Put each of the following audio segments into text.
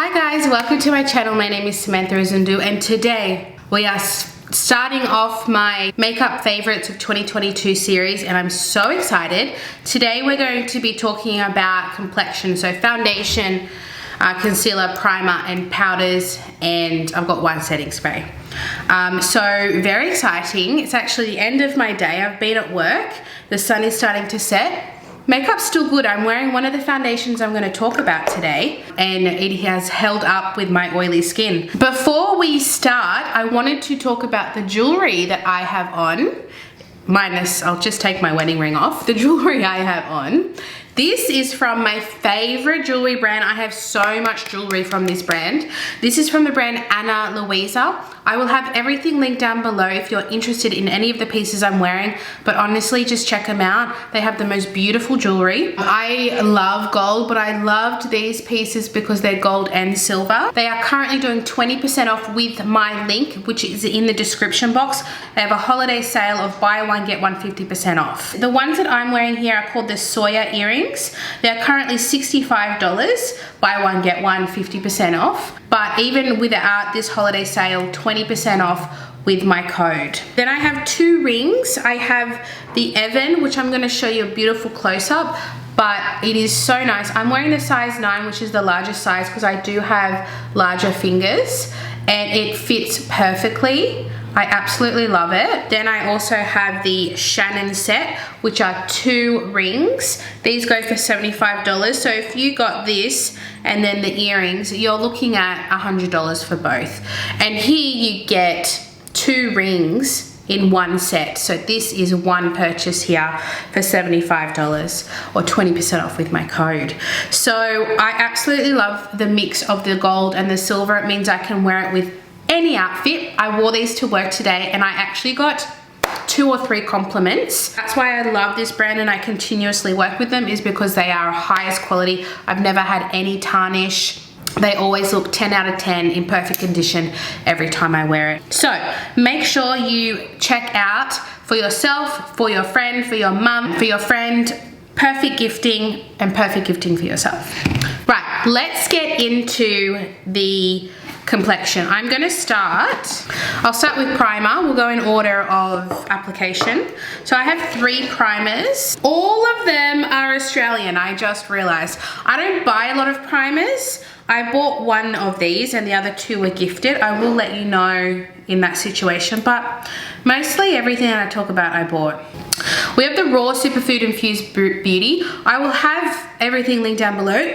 Hi guys, welcome to my channel. My name is Samantha Izundu and today we are starting off my makeup favorites of 2022 series and I'm so excited. Today we're going to be talking about complexion, so foundation, concealer, primer and powders, and I've got one setting spray. So very exciting. It's actually the end of my day. I've been at work. The sun is starting to set. Makeup's still good. I'm wearing one of the foundations I'm going to talk about today and it has held up with my oily skin. Before we start, I wanted to talk about the jewelry that I have on. Minus, I'll just take my wedding ring off. The jewelry I have on. This is from my favorite jewelry brand. I have so much jewelry from this brand. This is from the brand Ana Luisa. I will have everything linked down below if you're interested in any of the pieces I'm wearing, but honestly, just check them out. They have the most beautiful jewelry. I love gold, but I loved these pieces because they're gold and silver. They are currently doing 20% off with my link, which is in the description box. They have a holiday sale of buy one, get one 50% off. The ones that I'm wearing here are called the Soya earrings. They're currently $65. Buy one, get one 50% off. But even without this holiday sale, 20% off with my code. Then I have two rings. I have the Evan, which I'm gonna show you a beautiful close-up, but it is so nice. I'm wearing the size 9, which is the largest size because I do have larger fingers and it fits perfectly. I absolutely love it. Then I also have the Shannon set, which are 2 rings. These go for $75. So if you got this and then the earrings, you're looking at $100 for both. And here you get 2 rings in one set. So this is one purchase here for $75 or 20% off with my code. So I absolutely love the mix of the gold and the silver. It means I can wear it with any outfit. I wore these to work today and I actually got 2 or 3 compliments. That's why I love this brand and I continuously work with them, is because they are highest quality. I've never had any tarnish. They always look 10 out of 10 in perfect condition every time I wear it. So make sure you check out for yourself, for your friend, for your mum, for your friend, perfect gifting and perfect gifting for yourself. Right, let's get into the complexion. I'm gonna I'll start with primer. We'll go in order of application. So I have 3 primers. All of them are Australian, I just realized. I don't buy a lot of primers. I bought one of these and the other 2 were gifted. I will let you know in that situation, but mostly everything that I talk about I bought. We have the Raw Superfood Infused Beauty. I will have everything linked down below.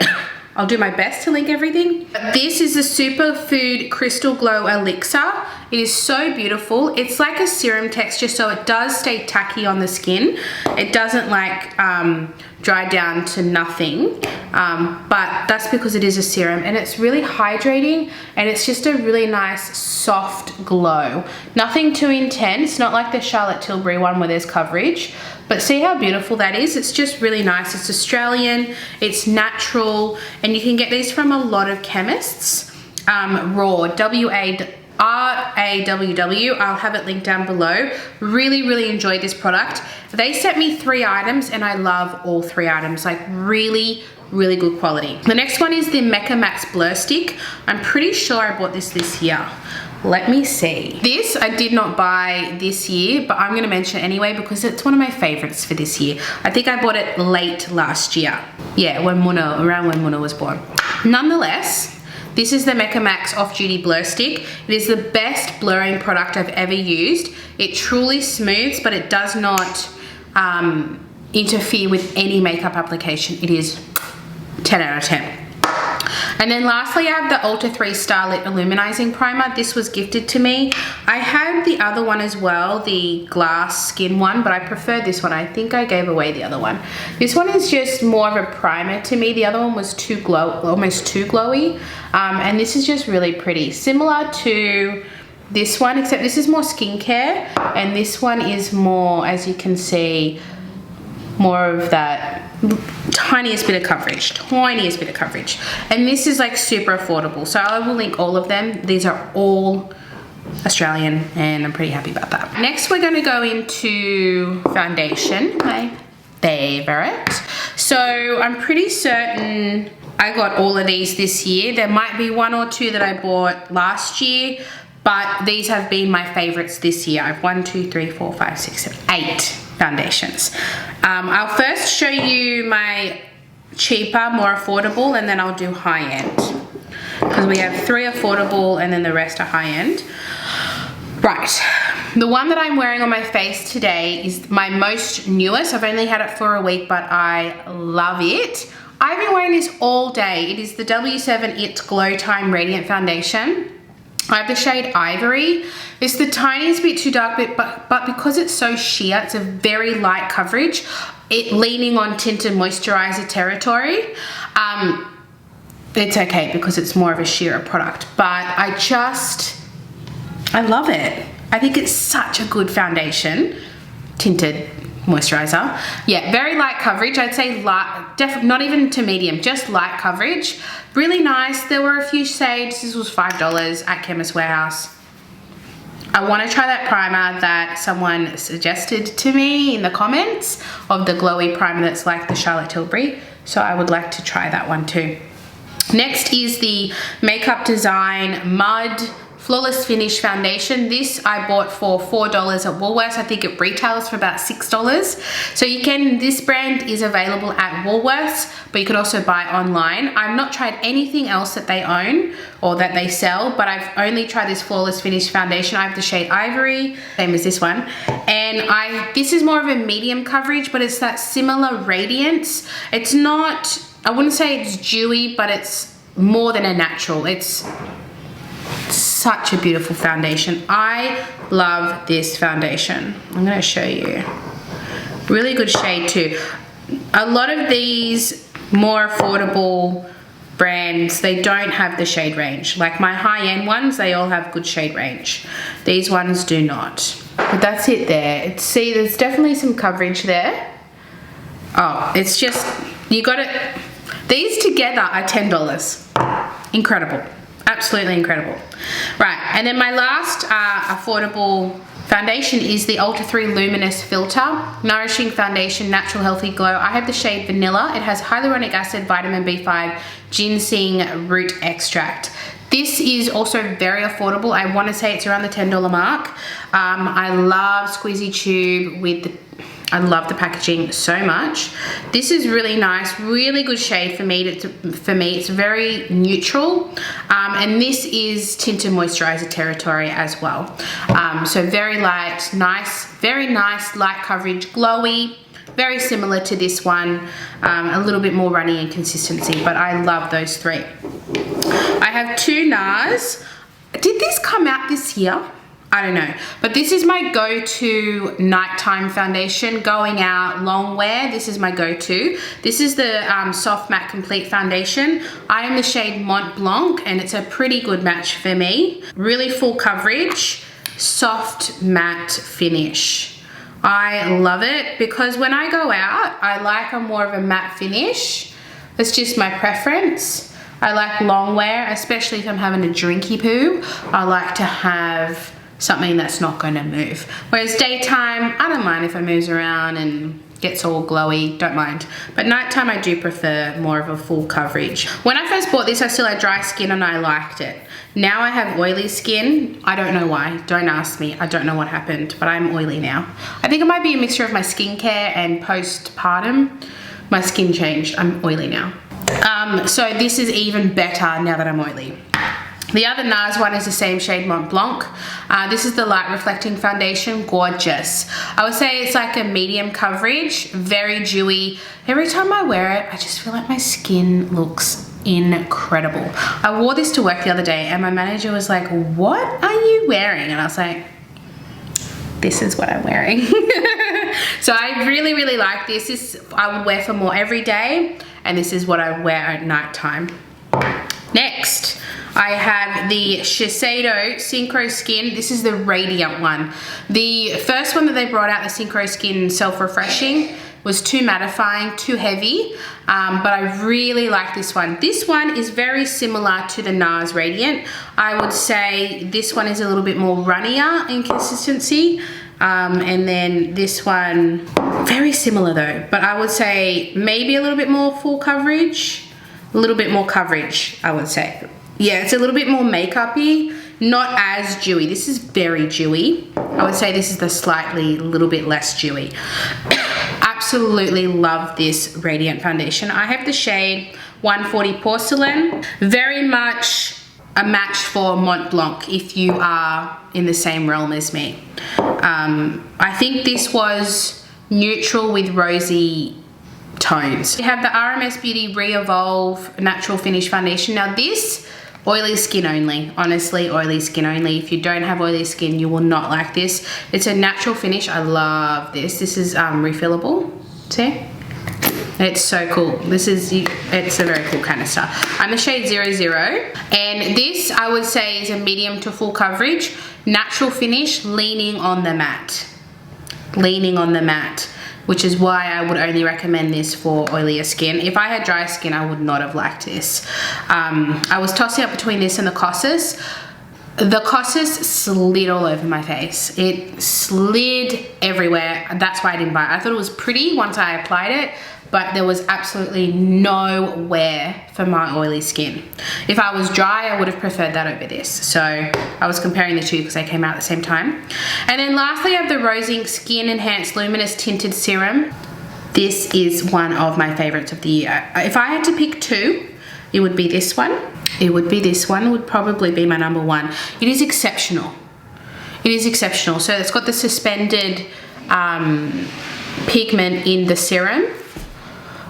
I'll do my best to link everything. This is the Superfood Crystal Glow Elixir. It is so beautiful. It's like a serum texture, so it does stay tacky on the skin. It doesn't like dry down to nothing, but that's because it is a serum and it's really hydrating and it's just a really nice soft glow. Nothing too intense, not like the Charlotte Tilbury one where there's coverage. But see how beautiful that is? It's just really nice. It's Australian, it's natural, and you can get these from a lot of chemists. Raw, R-A-W-W, I'll have it linked down below. Really, really enjoyed this product. They sent me 3 items and I love all 3 items, like really, really good quality. The next one is the Mecca Max Blur Stick. I'm pretty sure I bought this year. Let me see. This I did not buy this year, but I'm gonna mention it anyway because it's one of my favorites for this year. I think I bought it late last year. Yeah, around when Muna was born. Nonetheless, this is the Mecca Max Off Duty Blur Stick. It is the best blurring product I've ever used. It truly smooths, but it does not interfere with any makeup application. It is 10 out of 10. And then lastly, I have the Ulta 3 Starlit Illuminizing Primer. This was gifted to me. I had the other one as well, the glass skin one, but I prefer this one. I think I gave away the other one. This one is just more of a primer to me. The other one was almost too glowy. And this is just really pretty. Similar to this one, except this is more skincare. And this one is more, as you can see, more of that tiniest bit of coverage, and this is like super affordable, so I will link all of them. These are all Australian and I'm pretty happy about that. Next we're going to go into foundation, my favorite. So I'm pretty certain I got all of these this year. There might be 1 or 2 that I bought last year, but these have been my favorites this year. I have 1, 2, 3, 4, 5, 6, 7, 8 foundations. I'll first show you my cheaper, more affordable, and then I'll do high-end. Because we have 3 affordable and then the rest are high-end. Right, the one that I'm wearing on my face today is my most newest. I've only had it for a week, but I love it. I've been wearing this all day. It is the W7 It Glow Time Radiant Foundation. I have the shade Ivory. It's the tiniest bit too dark, but because it's so sheer, it's a very light coverage. It leaning on tinted moisturizer territory. It's okay because it's more of a sheerer product, but I love it. I think it's such a good foundation. Tinted moisturizer. Yeah, very light coverage. I'd say light, not even to medium, just light coverage. Really nice. There were a few shades. This was $5 at Chemist Warehouse. I want to try that primer that someone suggested to me in the comments of the glowy primer that's like the Charlotte Tilbury. So I would like to try that one too. Next is the Makeup Design Mud Flawless Finish Foundation. This I bought for $4 at Woolworths. I think it retails for about $6. So this brand is available at Woolworths, but you could also buy online. I've not tried anything else that they own or that they sell, but I've only tried this Flawless Finish Foundation. I have the shade Ivory, same as this one. And this is more of a medium coverage, but it's that similar radiance. It's not, I wouldn't say it's dewy, but it's more than a natural. It's such a beautiful foundation. I love this foundation. I'm going to show you. Really good shade too. A lot of these more affordable brands, they don't have the shade range. Like my high-end ones, they all have good shade range. These ones do not. But that's it there. See, there's definitely some coverage there. Oh, it's just, you got it. These together are $10. Incredible. Absolutely incredible. Right, and then my last affordable foundation is the Ulta 3 Luminous Filter Nourishing Foundation Natural Healthy Glow. I have the shade Vanilla. It has hyaluronic acid, vitamin B5, ginseng root extract. This is also very affordable. I want to say it's around the $10 mark. I love squeezy tube I love the packaging so much. This is really nice, really good shade for me. It's very neutral, and this is tinted moisturizer territory as well. So very light, nice, very nice light coverage, glowy, very similar to this one, a little bit more runny in consistency, but I love those 3. I have 2 NARS. Did this come out this year? I don't know, but this is my go-to nighttime foundation. Going out, long wear, this is my go-to. This is the Soft Matte Complete Foundation. I am the shade Mont Blanc, and it's a pretty good match for me. Really full coverage, soft matte finish. I love it because when I go out, I like a more of a matte finish. That's just my preference. I like long wear, especially if I'm having a drinky poo. I like to have something that's not going to move. Whereas daytime, I don't mind if it moves around and gets all glowy, don't mind. But nighttime, I do prefer more of a full coverage. When I first bought this, I still had dry skin and I liked it. Now I have oily skin. I don't know why, don't ask me. I don't know what happened, but I'm oily now. I think it might be a mixture of my skincare and postpartum. My skin changed, I'm oily now. So this is even better now that I'm oily. The other NARS one is the same shade Mont Blanc. This is the Light Reflecting Foundation, gorgeous. I would say it's like a medium coverage, very dewy. Every time I wear it, I just feel like my skin looks incredible. I wore this to work the other day and my manager was like, what are you wearing? And I was like, this is what I'm wearing. So I really, really like this. I would wear for more every day, and this is what I wear at nighttime. Next, I have the Shiseido Synchro Skin. This is the radiant one. The first one that they brought out, the Synchro Skin Self-Refreshing, was too mattifying, too heavy, but I really like this one. This one is very similar to the NARS Radiant. I would say this one is a little bit more runnier in consistency, and then this one, very similar though, but I would say maybe a little bit more full coverage. A little bit more coverage, I would say. Yeah, it's a little bit more makeup-y, not as dewy. This is very dewy. I would say this is the little bit less dewy. Absolutely love this Radiant foundation. I have the shade 140 Porcelain. Very much a match for Mont Blanc if you are in the same realm as me. I think this was neutral with rosy tones. We have the RMS Beauty Re-Evolve Natural Finish Foundation. Now this, oily skin only, honestly, oily skin only. If you don't have oily skin, you will not like this. It's a natural finish. I love this. This is refillable, see? It's so cool. It's a very cool canister. I'm the shade 00, and this I would say is a medium to full coverage, natural finish, leaning on the matte. Leaning on the matte, which is why I would only recommend this for oilier skin. If I had dry skin, I would not have liked this. I was tossing up between this and the Kosas. The Kosas slid all over my face. It slid everywhere. That's why I didn't buy it. I thought it was pretty once I applied it, but there was absolutely no wear for my oily skin. If I was dry, I would have preferred that over this. So I was comparing the two because they came out at the same time. And then lastly, I have the Rosing Skin Enhanced Luminous Tinted Serum. This is one of my favorites of the year. If I had to pick two, it would be this one. It would be this one, would probably be my number one. It is exceptional. It is exceptional. So it's got the suspended pigment in the serum.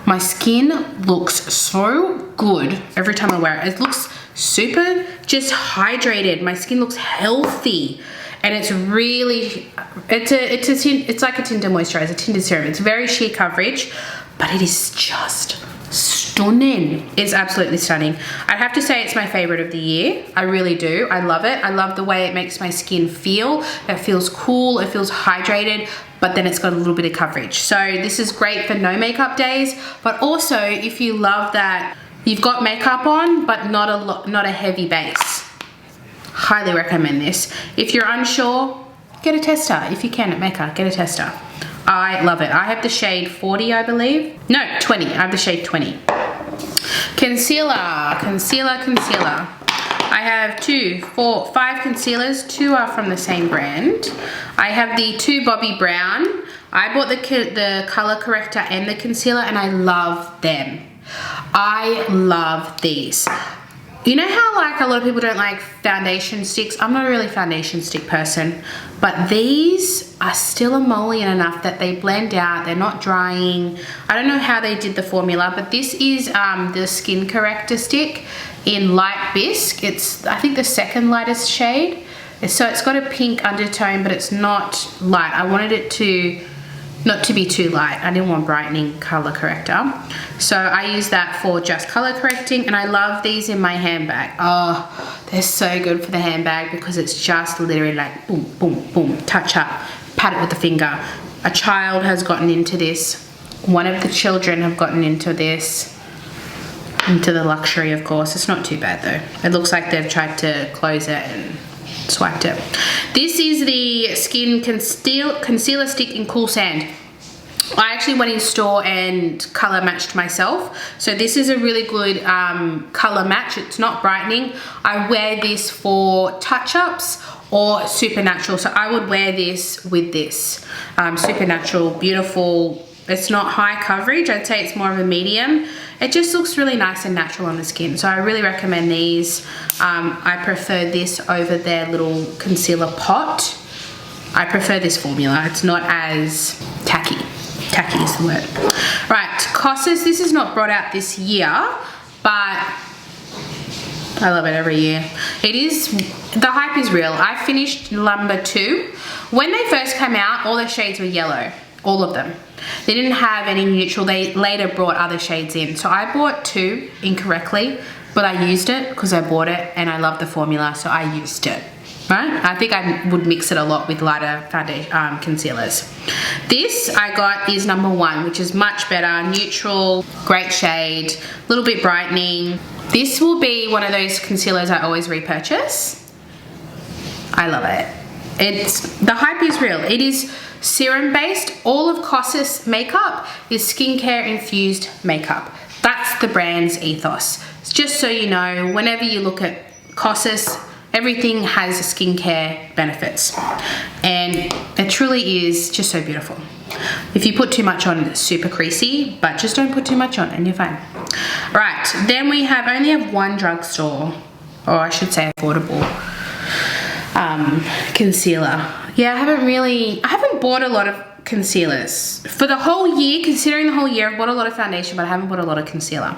My skin looks so good every time I wear it. It looks super just hydrated. My skin looks healthy, and it's really, it's like a tinted moisturizer, tinted serum. It's very sheer coverage, but it is just stunning. It's absolutely stunning. I'd have to say it's my favorite of the year. I really do. I love it. I love the way it makes my skin feel. It feels cool. It feels hydrated, but then it's got a little bit of coverage. So this is great for no makeup days, but also if you love that you've got makeup on, but not a heavy base. Highly recommend this. If you're unsure, get a tester. If you can at Mecca, get a tester. I love it. I have the shade 40, I believe. No, 20. I have the shade 20. Concealer, concealer, concealer. I have 5 concealers. 2 are from the same brand. I have the 2 Bobbi Brown. I bought the color corrector and the concealer, and I love them. I love these. You know how like a lot of people don't like foundation sticks? I'm not a really foundation stick person, but these are still emollient enough that they blend out. They're not drying. I don't know how they did the formula, but this is the skin corrector stick in light bisque. It's, I think, the second lightest shade. So it's got a pink undertone, but it's not light. I wanted it to not to be too light. I didn't want brightening color corrector. So I use that for just color correcting, and I love these in my handbag. Oh, they're so good for the handbag because it's just literally like boom, boom, boom, touch up, pat it with the finger. A child has gotten into this. One of the children have gotten into this. Into the luxury, of course. It's not too bad though. It looks like they've tried to close it and swiped it. This is the Skin Concealer Stick in Cool Sand. I actually went in store and color matched myself. So this is a really good color match. It's not brightening. I wear this for touch-ups or supernatural. So I would wear this with this. Supernatural, beautiful. It's not high coverage. I'd say it's more of a medium. It just looks really nice and natural on the skin. So I really recommend these. I prefer this over their little concealer pot. I prefer this formula. It's not as tacky. Tacky is the word. Right, Kosas. This is not brought out this year, but I love it every year. It is, the hype is real. I finished number 2. When they first came out, all the shades were yellow. All of them. They didn't have any neutral. They later brought other shades in. So I bought 2 incorrectly, but I used it because I bought it and I love the formula, so I used it. Right? I think I would mix it a lot with lighter concealers. This I got is number 1, which is much better. Neutral, great shade, a little bit brightening. This will be one of those concealers I always repurchase. I love it. The hype is real. It is serum based. All of Kosas makeup is skincare infused makeup. That's the brand's ethos. Just so you know, whenever you look at Kosas, everything has skincare benefits, and it truly is just so beautiful. If you put too much on, it's super creasy, but just don't put too much on and you're fine. Right, then we only have one drugstore, or I should say affordable, concealer. Yeah, I haven't bought a lot of concealers. For the whole year, considering the whole year, I've bought a lot of foundation, but I haven't bought a lot of concealer.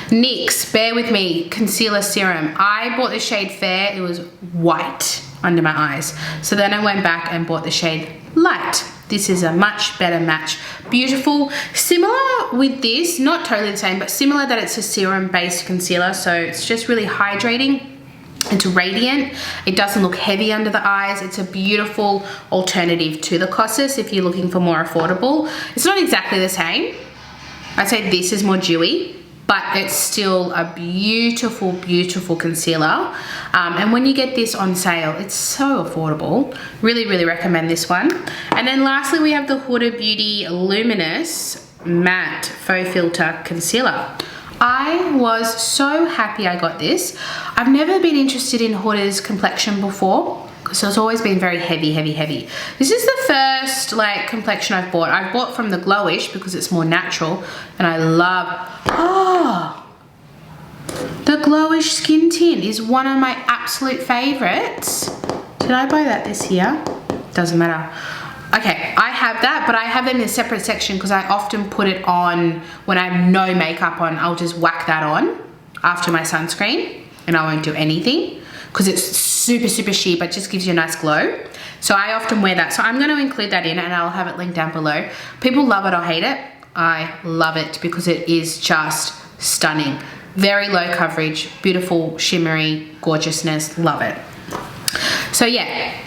NYX, bear with me, concealer serum. I bought the shade Fair, it was white under my eyes. So then I went back and bought the shade Light. This is a much better match. Beautiful. Similar with this, not totally the same, but similar that it's a serum-based concealer, so it's just really hydrating. It's radiant. It doesn't look heavy under the eyes. It's a beautiful alternative to the Kosas if you're looking for more affordable. It's not exactly the same. I'd say this is more dewy, but it's still a beautiful, beautiful concealer. And when you get this on sale, it's so affordable. Really, really recommend this one. And then lastly, we have the Huda Beauty Luminous Matte Faux Filter Concealer. I was so happy I got this. I've never been interested in Huda's Complexion before, because it's always been very heavy, heavy, heavy. This is the first like complexion I've bought. I've bought from the Glowish because it's more natural, and I love, the Glowish Skin Tint is one of my absolute favorites. Did I buy that this year? Doesn't matter. Okay, I have that, but I have them in a separate section because I often put it on when I have no makeup on. I'll just whack that on after my sunscreen and I won't do anything because it's super, super sheer, but just gives you a nice glow. So I often wear that. So I'm going to include that in and I'll have it linked down below. People love it or hate it. I love it because it is just stunning. Very low coverage, beautiful, shimmery, gorgeousness. Love it. So yeah.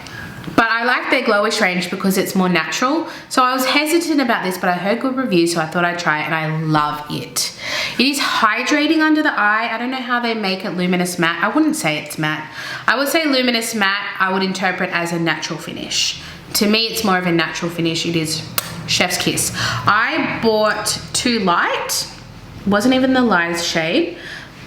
But I like their Glowish range because it's more natural. So I was hesitant about this, but I heard good reviews, so I thought I'd try it, and I love it. It is hydrating under the eye. I don't know how they make it luminous matte. I wouldn't say it's matte. I would say luminous matte, I would interpret as a natural finish. To me, it's more of a natural finish. It is chef's kiss. I bought too light. Wasn't even the lightest shade.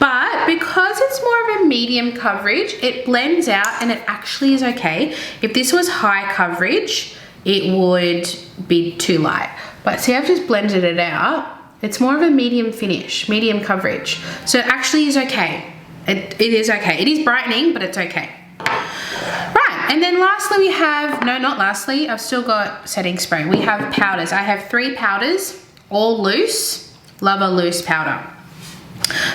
But because it's more of a medium coverage, it blends out and it actually is okay. If this was high coverage, it would be too light. But see, I've just blended it out. It's more of a medium finish, medium coverage. So it actually is okay. It is okay. It is brightening, but it's okay. Right, and then lastly we have, no, not lastly, I've still got setting spray. We have powders. I have 3 powders, all loose. Love a loose powder.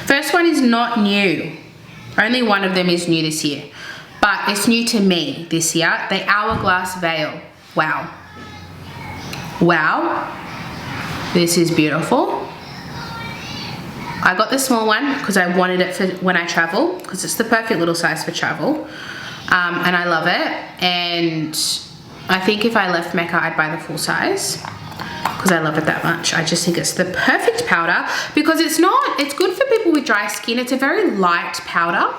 First one is not new. Only one of them is new this year. But it's new to me this year. The Hourglass Veil. Wow. Wow. This is beautiful. I got the small one because I wanted it for when I travel, because it's the perfect little size for travel. And I love it. And I think if I left Mecca, I'd buy the full size, because I love it that much. I just think it's the perfect powder because it's good for people with dry skin. It's a very light powder.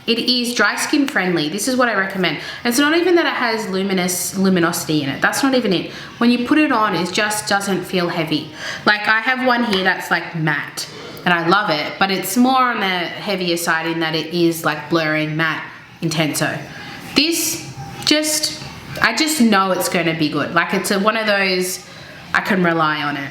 It is dry skin friendly. This is what I recommend. And it's not even that it has luminosity in it. That's not even it. When you put it on, it just doesn't feel heavy. Like I have one here that's like matte and I love it, but it's more on the heavier side in that it is like blurring matte intenso. This I just know it's going to be good. Like it's one of those, I can rely on it.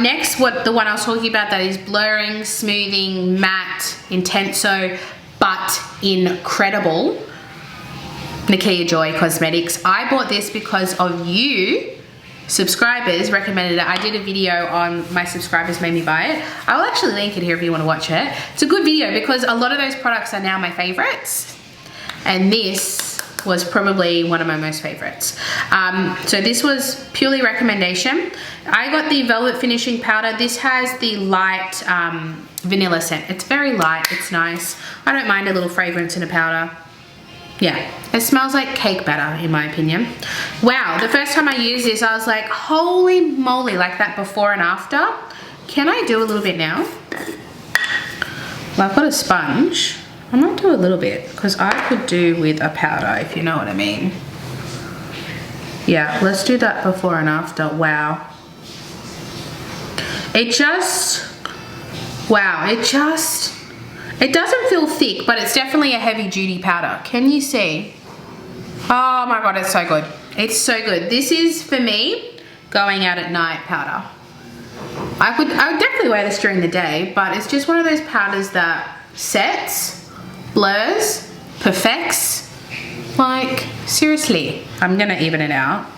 Next, the one I was talking about that is blurring, smoothing, matte, intenso, but incredible. Nakia Joy Cosmetics. I bought this because of you subscribers recommended it. I did a video on my subscribers made me buy it. I will actually link it here if you want to watch it. It's a good video because a lot of those products are now my favorites, and this was probably one of my most favorites. So this was purely recommendation. I got the Velvet Finishing Powder. This has the light vanilla scent. It's very light, it's nice. I don't mind a little fragrance in a powder. Yeah, it smells like cake batter in my opinion. Wow, the first time I used this, I was like, holy moly, like that before and after. Can I do a little bit now? Well, I've got a sponge. I might do a little bit because I could do with a powder, if you know what I mean. Yeah, let's do that before and after. Wow. It just Wow, it doesn't feel thick, but it's definitely a heavy duty powder. Can you see? Oh my God, it's so good. It's so good. This is, for me, going out at night powder. I would definitely wear this during the day, but it's just one of those powders that sets, blurs, perfects. Like, seriously. I'm gonna even it out.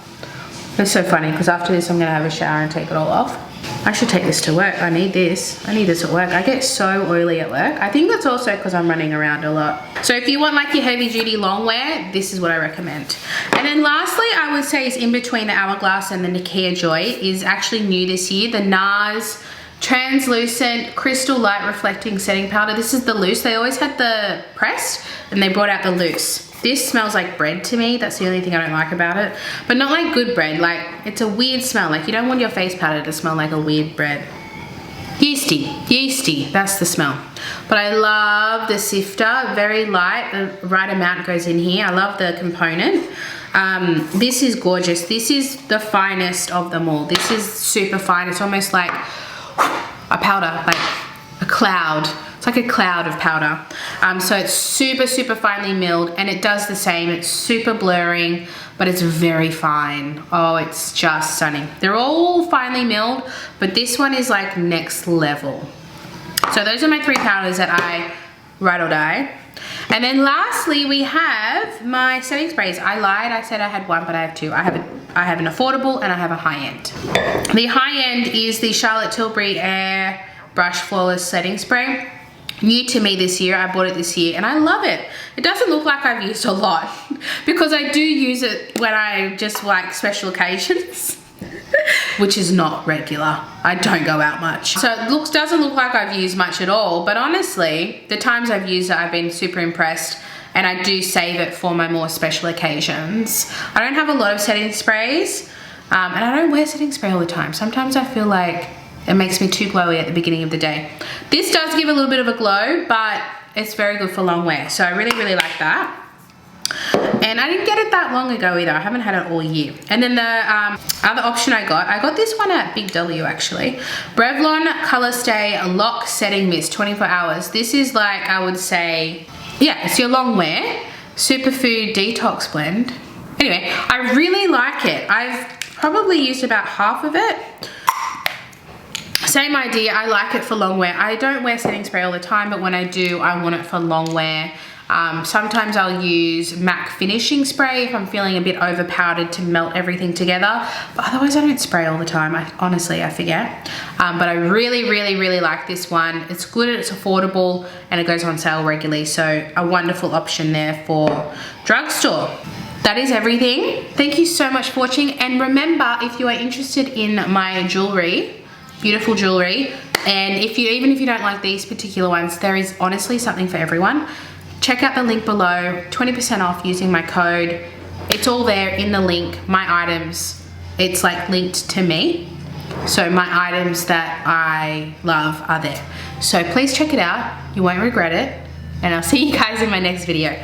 It's so funny because after this I'm gonna have a shower and take it all off. I should take this to work. I need this. I need this at work. I get so oily at work. I think that's also because I'm running around a lot. So if you want like your heavy duty long wear, this is what I recommend. And then lastly, I would say is in between the Hourglass and the Nakia Joy is actually new this year. The NARS Translucent Crystal Light Reflecting Setting Powder. This is the loose. They always had the pressed and they brought out the loose. This smells like bread to me. That's the only thing I don't like about it. But not like good bread. Like, it's a weird smell. Like, you don't want your face powder to smell like a weird bread. Yeasty. That's the smell. But I love the sifter. Very light. The right amount goes in here. I love the component. This is gorgeous. This is the finest of them all. This is super fine. It's almost like a powder, like a cloud. It's like a cloud of powder. So it's super finely milled, and it does the same. It's super blurring, but it's very fine. Oh, it's just stunning. They're all finely milled, but this one is like next level. So those are my 3 powders that I ride or die. And then lastly, we have my setting sprays. I lied, I said I had 1, but I have 2. I have an affordable and I have a high-end. The high-end is the Charlotte Tilbury Air Brush Flawless Setting Spray. New to me this year. I bought it this year and I love it. It doesn't look like I've used a lot because I do use it when I just like special occasions, which is not regular. I don't go out much. So it doesn't look like I've used much at all, but honestly, the times I've used it, I've been super impressed, and I do save it for my more special occasions. I don't have a lot of setting sprays, and I don't wear setting spray all the time. Sometimes I feel like it makes me too glowy at the beginning of the day. This does give a little bit of a glow, but it's very good for long wear. So I really like that. And I didn't get it that long ago either. I haven't had it all year. And then the other option I got this one at Big W actually. Revlon Color Stay Lock Setting Mist, 24 hours. This is like, I would say, yeah, it's your long wear. Superfood Detox Blend. Anyway, I really like it. I've probably used about half of it. Same idea, I like it for long wear. I don't wear setting spray all the time, but when I do, I want it for long wear. Sometimes I'll use MAC finishing spray if I'm feeling a bit over powdered to melt everything together, but otherwise I don't spray all the time. Honestly, I forget. But I really like this one. It's good, it's affordable, and it goes on sale regularly, so a wonderful option there for drugstore. That is everything. Thank you so much for watching, and remember, if you are interested in my jewelry, beautiful jewelry, and even if you don't like these particular ones, there is honestly something for everyone. Check out the link below, 20% off using my code. It's all there in the link, my items. It's like linked to me. So my items that I love are there. So please check it out, you won't regret it, and I'll see you guys in my next video.